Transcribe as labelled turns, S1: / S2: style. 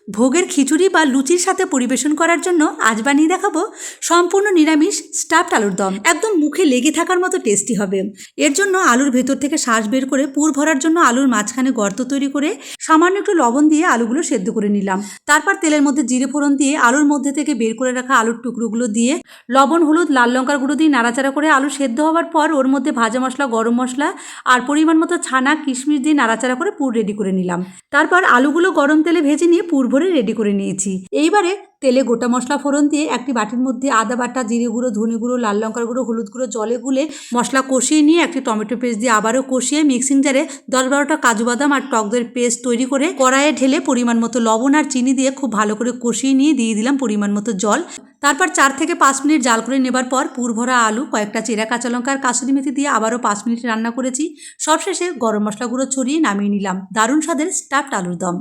S1: ভোগের খিচুড়ি বা লুচির সাথে পরিবেশন করার জন্য আজ বানিয়ে দেখাবো সম্পূর্ণ নিরামিষ স্টাফড আলুর দম। একদম মুখে লেগে থাকার মতো টেস্টি হবে। এর জন্য আলুর ভেতর থেকে শ্বাস বের করে পুর ভরার জন্য আলুর মাঝখানে গর্ত তৈরি করে সামান্য একটু লবণ দিয়ে আলুগুলো সেদ্ধ করে নিলাম। তারপর তেলের মধ্যে জিরে ফোড়ন দিয়ে আলুর মধ্যে থেকে বের করে রাখা আলুর টুকরোগুলো দিয়ে লবণ, হলুদ, লাল লঙ্কার গুঁড়ো দিয়ে নাড়াচাড়া করে আলু সেদ্ধ হওয়ার পর ওর মধ্যে ভাজা মশলা, গরম মশলা আর পরিমাণ মতো ছানা, কিশমিশ দিয়ে নাড়াচাড়া করে পুর রেডি করে নিলাম। তারপর আলুগুলো গরম তেলে ভেজে নিয়ে পুর ভরে রেডি করে নিয়েছি। এইবারে তেলে গোটা মশলা ফোড়ন দিয়ে একটি বাটির মধ্যে আদা বাটা, জিরে গুঁড়ো, ধনে গুঁড়ো, লাল লঙ্কার গুঁড়ো, হলুদ গুঁড়ো জলে গুলে মশলা কষিয়ে নিয়ে একটি টমেটো পেস্ট দিয়ে আবারও কষিয়ে মিক্সিং জারে 10-12টা কাজু বাদাম আর টক দইয়ের পেস্ট তৈরি করে কড়াইয়ে ঢেলে পরিমাণ মতো লবণ আর চিনি দিয়ে খুব ভালো করে কষিয়ে নিয়ে দিয়ে দিলাম পরিমাণ মতো জল। তারপর 4 থেকে 5 মিনিট জাল করে নেবার পর পুর ভরা আলু, কয়েকটা চেরা কাঁচা লঙ্কা আর কাসুরি মেথি দিয়ে আবারও 5 মিনিট রান্না করেছি। সবশেষে গরম মশলা গুঁড়ো ছড়িয়ে নামিয়ে নিলাম। দারুণ স্বাদের স্টাফড আলুর দম।